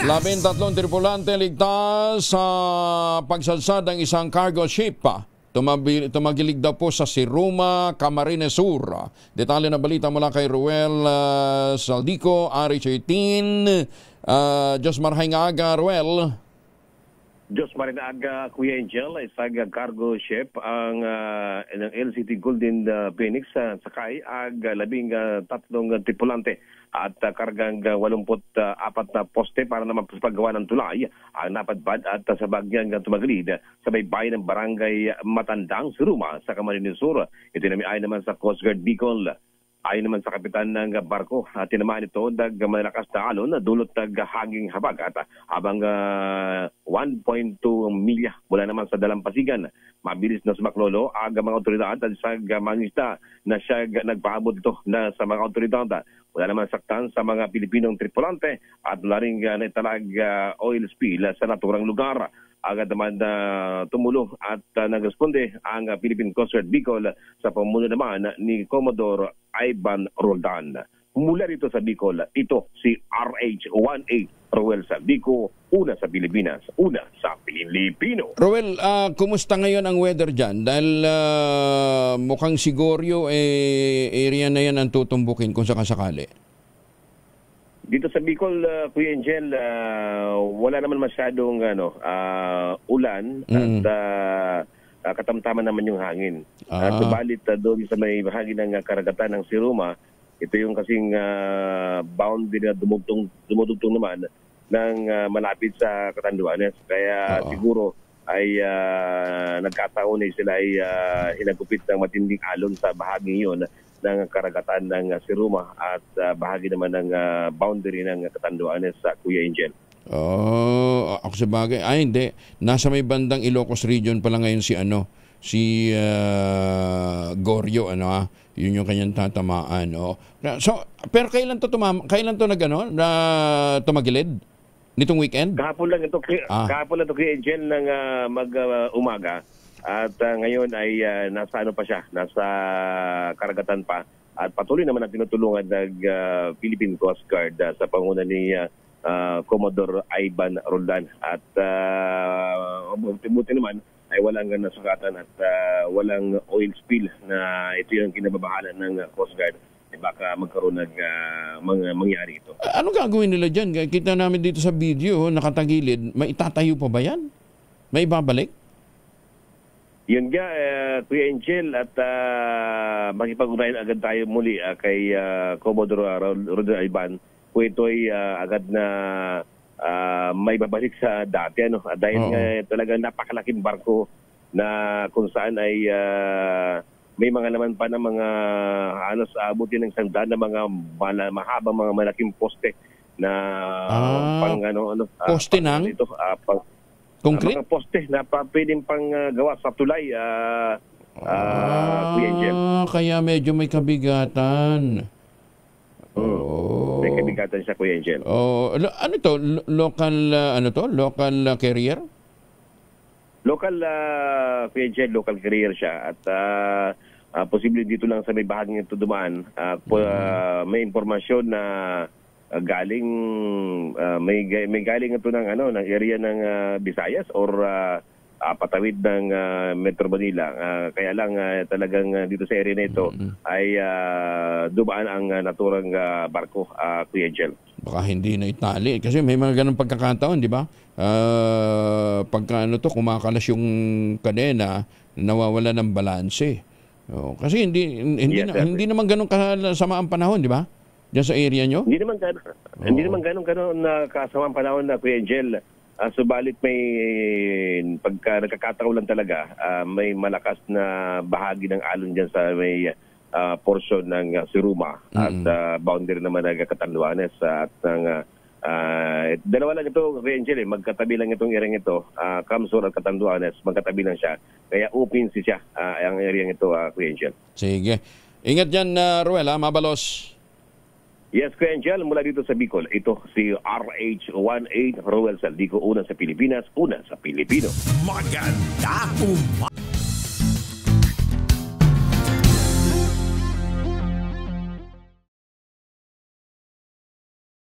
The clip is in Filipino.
13 tripulante ligtas sa pagsalsad ng isang cargo ship. Tumagilig daw po sa Siruma, Camarines Sur. Detalye na balita mula kay Ruel Saldico, RH18. Diyos Marhay nga aga, Ruel. Diyos Marinaga, Kuya Angel, isang cargo ship ang ng LCT Golden Phoenix sakay ag 13 tripulante at kargang 84 na poste para naman paggawa ng tulay ang napadpad at sa bagyang tumagilid sa baybayin ng barangay Matandang, Siruma sa Camarines Sur. Ito ay naman sa Coast Guard Bicol. Ayon naman sa kapitan ng barko, tinamaan ito ng malakas na alon na dulot ng hanging habagat habang 1.2 milya mula naman sa dalampasigan. Mabilis na sumaklolo ang mga otoridad at sa mangista na siya nagpaabot ito na sa mga otoridad. Wala naman saktan sa mga Pilipinong tripulante at wala rin naitalag oil spill sa naturang lugar. Agad naman tumulong at nagresponde ang Philippine Coast Guard Bicol sa pamuno naman ni Commodore Ivan Roldan. Mula rito sa Bicol, ito si RH18 Ruel Saldico, una sa Pilipinas, una sa Pilipino. Ruel, kumusta ngayon ang weather dyan? Dahil mukhang Sigorio, area na yan ang tutumbukin kung sakasakali. Dito sa Bicol, Kuya Angel, wala naman masyadong ulan at katamtaman naman yung hangin. Subalit doon sa may bahagi ng karagatan ng Siruma, ito yung kasing boundary na dumudugtong naman ng malapit sa Catanduanes. Kaya siguro ay nagkataon na sila ay hinagupit ng matinding alon sa bahagi yun ng karagatan ng Siruma at bahagi naman ng boundary ng Catanduanes sa Kuya Angel. Ako sa bagay. Hindi. Nasa may bandang Ilocos region pala ngayon si Gorio, yun yung kanyang tatamaan. So, pero kailan to tumagilid? Nitong weekend? Kahapon lang ito Kuya Angel ng mag-umaga. At ngayon ay nasa karagatan pa at patuloy naman ang tinutulungan ng Philippine Coast Guard sa panguna ni Commodore Ivan Roldan at buti naman ay walang nasugatan at walang oil spill na ito yung kinababahalan ng Coast Guard. Baka magkaroon ng mangyari ito. Ano gagawin nila dyan? Kita namin dito sa video, nakatagilid. May itatayo pa ba yan? May ibabalik? Yun nga, Kuya Angel, at makipag-unayan agad tayo muli kay Commodore Roldan Ivan kung ito ay agad na may babalik sa dati. Dahil talagang napakalaking barko na kung saan ay may mga laman pa ng mga abuti ng sandaan na mga mahabang mga malaking poste na poste ng? Concrete? Mga poste na pwedeng pang gawa sa tulay, Kuya Angel. Kaya medyo may kabigatan. May kabigatan siya, Kuya Angel. Ano to? Local carrier? Local, Kuya Angel, local carrier siya. At posible dito lang sa may bahaging ito dumaan. May impormasyon na galing may galing ito ng area ng Visayas or patawid ng Metro Manila. Kaya lang talagang dito sa area na ito ay dumaan ang naturang barko, Kuya Angel. Baka hindi na itali kasi may mga ganung pagkakataon, di ba? Pagka kumakalas yung kadena, nawawala ng balanse. Kasi hindi naman ganun kasama ang panahon, di ba? Diyan sa area nyo? Hindi naman ganun na kasamang panahon na, Kuya Angel. Subalit may pagka nagkakataon lang talaga, may malakas na bahagi ng alon dyan sa may portion ng Siruma at boundary naman ng Catanduanes at ng dalawa lang ito, Kuya Angel, magkatabi lang itong area ito, Camsur at Catanduanes, magkatabi lang siya. Kaya open siya ang area ito, Kuya Angel. Sige. Ingat dyan, Ruel, mabalos. Yes, Kuya Angel, mula dito sa Bicol, ito si RH18 Ruel Saldico, una sa Pilipinas, una sa Pilipino. Maganda